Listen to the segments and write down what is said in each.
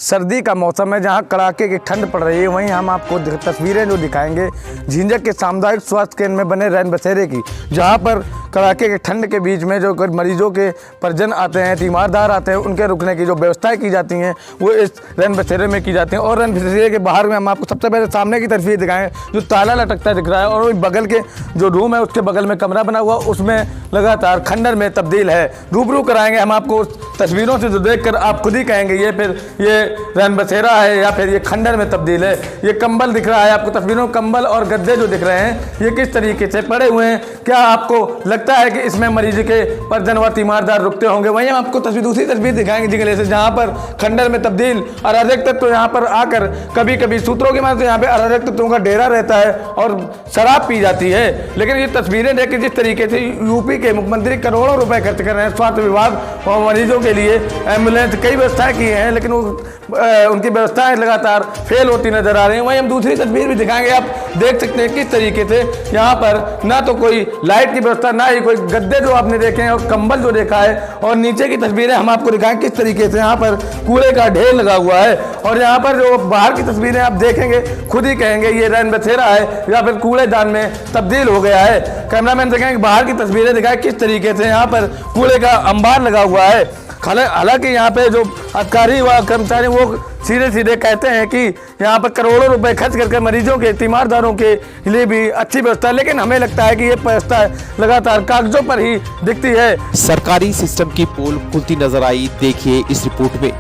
सर्दी का मौसम है, जहां कड़ाके की ठंड पड़ रही है, वहीं हम आपको तस्वीरें जो दिखाएंगे झिंझक के सामुदायिक स्वास्थ्य केंद्र में बने रैन बसेरे की, जहां पर कड़ाके की ठंड के बीच में जो मरीजों के परिजन आते हैं, तीमारदार आते हैं, उनके रुकने की जो व्यवस्थाएं की जाती हैं वो इस रैन बसेरे में की जाती हैं। और रैन बसेरे के बाहर में हम आपको सबसे पहले सामने की तस्वीर दिखाएं, जो ताला लटकता दिख रहा है, और बगल के जो रूम है उसके बगल में कमरा बना हुआ, उसमें लगातार खंडर में तब्दील है। रूबरू कराएंगे हम आपको तस्वीरों से, जो देखकर आप खुद ही कहेंगे ये रैन बसेरा है या फिर ये खंडर में तब्दील है। ये कंबल दिख रहा है आपको तस्वीरों, कंबल और गद्दे जो दिख रहे हैं ये किस तरीके से पड़े हुए हैं। क्या आपको लगता है कि इसमें मरीज के परिजन व तीमारदार रुकते होंगे? वहीं हम आपको दूसरी तस्वीर दिखाएंगे जिले से, जहाँ पर खंडर में तब्दील अराजक तत्व यहाँ पर आकर कभी कभी सूत्रों की माने तो यहाँ पे अराजक तत्वों का डेरा रहता है और शराब पी जाती है। लेकिन ये तस्वीरें देख के जिस तरीके से यूपी के मुख्यमंत्री करोड़ों रुपए खर्च कर रहे हैं स्वास्थ्य विभाग और मरीजों के लिए, एम्बुलेंस कई व्यवस्थाएं की हैं, लेकिन उनकी व्यवस्थाएं लगातार फेल होती नजर आ रही हैं। वहीं हम दूसरी तस्वीर भी दिखाएंगे, आप देख सकते हैं किस तरीके से यहाँ पर ना तो कोई लाइट की व्यवस्था, ना ही कोई गद्दे जो आपने देखे हैं और कंबल जो देखा है। और नीचे की तस्वीरें हम आपको दिखाएं किस तरीके से यहाँ पर कूड़े का ढेर लगा हुआ है। और यहाँ पर जो बाहर की तस्वीरें आप देखेंगे खुद ही कहेंगे ये रैन बसेरा है या फिर कूड़ेदान में तब्दील हो गया है। कैमरामैन देखेंगे बाहर की तस्वीरें दिखाएं किस तरीके से यहाँ पर कूड़े का अंबार लगा हुआ है। हालांकि यहाँ पे जो अधिकारी व कर्मचारी वो सीधे सीधे कहते हैं कि यहाँ पर करोड़ों रुपए खर्च करके मरीजों के, तीमारदारों के लिए भी अच्छी व्यवस्था है, लेकिन हमें लगता है कि ये व्यवस्था लगातार कागजों पर ही दिखती है। सरकारी सिस्टम की पोल खुलती नजर आई, देखिए इस रिपोर्ट में।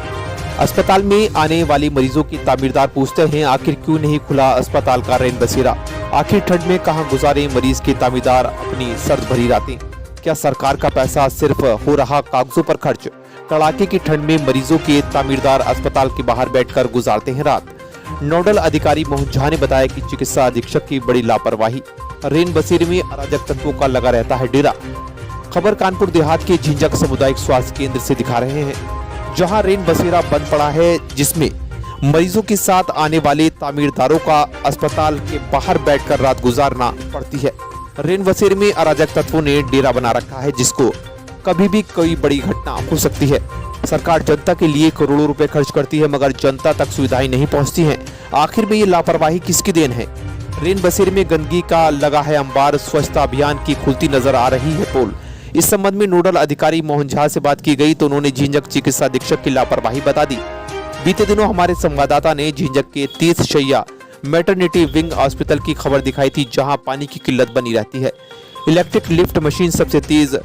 अस्पताल में आने वाले मरीजों की तामीरदार पूछते हैं आखिर क्यों नहीं खुला अस्पताल का रैन बसेरा, आखिर ठंड में कहां गुजारे मरीज के तामीरदार अपनी सर्द भरी रातें। क्या सरकार का पैसा सिर्फ हो रहा कागजों पर खर्च? कड़ाके की ठंड में मरीजों के तामीरदार अस्पताल के बाहर बैठकर गुजारते हैं रात। नोडल अधिकारी मोहन झा ने बताया कि चिकित्सा अधीक्षक की बड़ी लापरवाही, रैन बसेरे में अराजक तत्वों का लगा रहता है डेरा। खबर कानपुर देहात के झिंझक सामुदायिक स्वास्थ्य केंद्र से दिखा रहे हैं, जहां रैन बसेरा बंद पड़ा है, जिसमें मरीजों के साथ आने वाले तामीरदारों का अस्पताल के बाहर बैठकर रात गुजारना पड़ती है। रैन बसेरे में अराजक तत्वों ने डेरा बना रखा है, जिसको कभी भी कोई बड़ी घटना हो सकती है। सरकार जनता के लिए करोड़ों रुपए खर्च करती है, मगर जनता तक सुविधाएं नहीं पहुंचती हैं। आखिर में ये लापरवाही किसकी देन है? रैन बसेरे में गंदगी का लगा है अंबार, स्वच्छता अभियान की खुलती नजर आ रही है पोल। इस संबंध में नोडल अधिकारी मोहन झा से बात की गई तो उन्होंने झिंझक चिकित्सा अधीक्षक की लापरवाही बता दी। बीते दिनों हमारे संवाददाता ने झिंझक के 30 शैय्या मैटरनिटी विंग हॉस्पिटल की खबर दिखाई थी, जहां पानी की किल्लत बनी रहती है। इलेक्ट्रिक लिफ्ट मशीन सबसे तेज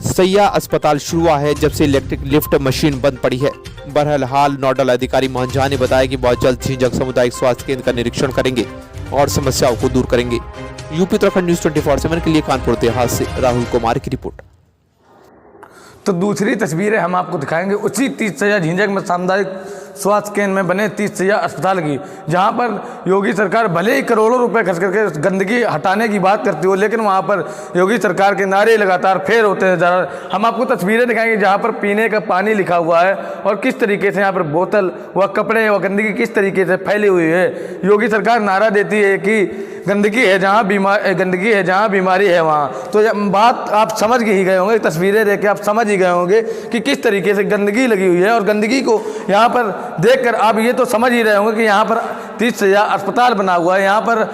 सैया अस्पताल शुरू हुआ है जब से इलेक्ट्रिक लिफ्ट मशीन बंद पड़ी है। बहरहाल नोडल अधिकारी मोहन झा ने बताया कि बहुत जल्द झिंझक सामुदायिक स्वास्थ्य केंद्र का निरीक्षण करेंगे और समस्याओं को दूर करेंगे। यूपी उत्तराखंड न्यूज 24/7 के लिए कानपुर देहात से राहुल कुमार की रिपोर्ट। तो दूसरी तस्वीरें हम आपको दिखाएंगे उसी 30 शैय्या झिंझक में सामुदायिक स्वास्थ्य केंद्र में बने 30 शैय्या अस्पताल की, जहां पर योगी सरकार भले ही करोड़ों रुपए खर्च करके गंदगी हटाने की बात करती हो, लेकिन वहां पर योगी सरकार के नारे लगातार फेल होते हैं। ज़रा हम आपको तस्वीरें दिखाएंगे जहां पर पीने का पानी लिखा हुआ है और किस तरीके से यहाँ पर बोतल व कपड़े व गंदगी किस तरीके से फैली हुई है। योगी सरकार नारा देती है कि गंदगी है जहाँ बीमारी है वहाँ। तो बात आप समझ ही गए होंगे, तस्वीरें देख के आप समझ ही गए होंगे कि किस तरीके से गंदगी लगी हुई है। और गंदगी को यहाँ पर देखकर आप ये तो समझ ही रहे होंगे कि यहाँ पर 30 शैय्या अस्पताल बना हुआ है। यहाँ पर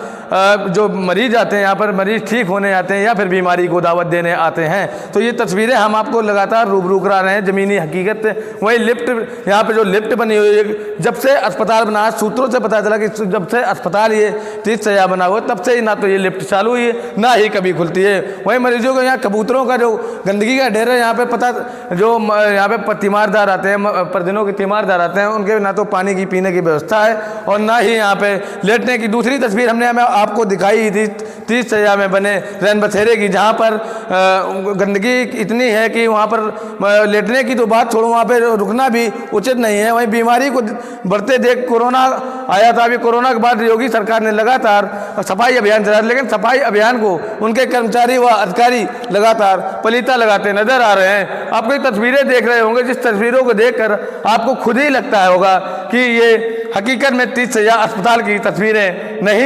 जो मरीज आते हैं, यहाँ पर मरीज ठीक होने आते हैं या फिर बीमारी को दावत देने आते हैं। तो ये तस्वीरें हम आपको लगातार रूबरू करा रहे हैं, ज़मीनी हकीकत। वही लिफ्ट, यहाँ पे जो लिफ्ट बनी हुई है, जब से अस्पताल बना, सूत्रों से पता चला कि जब से अस्पताल ये 30 शैय्या बना हुआ तब से ही ना तो ये लिफ्ट चालू हुई है ना ही कभी खुलती है। वही मरीजों को यहाँ कबूतरों का जो गंदगी का ढेर है, यहाँ पे पता जो यहाँ पे तीमारदार आते हैं, परिजनों के तीमारदार आते हैं, उनके ना तो पानी की पीने की व्यवस्था है और ना ही यहाँ पे लेटने की। दूसरी तस्वीर हमने आपको दिखाई थी 30 शैय्या में बने रैन बसेरे की, जहाँ पर गंदगी इतनी है कि वहाँ पर लेटने की तो बात छोड़ो, वहाँ पे रुकना भी उचित नहीं है। वहीं बीमारी को बढ़ते देख कोरोना आया था, अभी कोरोना के बाद योगी सरकार ने लगातार सफाई अभियान चलाया, लेकिन सफाई अभियान को उनके कर्मचारी व अधिकारी लगातार पलीता लगाते नजर आ रहे हैं। आप कोई तस्वीरें देख रहे होंगे, जिस तस्वीरों को देखकर आपको खुद ही लगता होगा कि ये हकीकत में 30 शैय्या अस्पताल की तस्वीरें नहीं।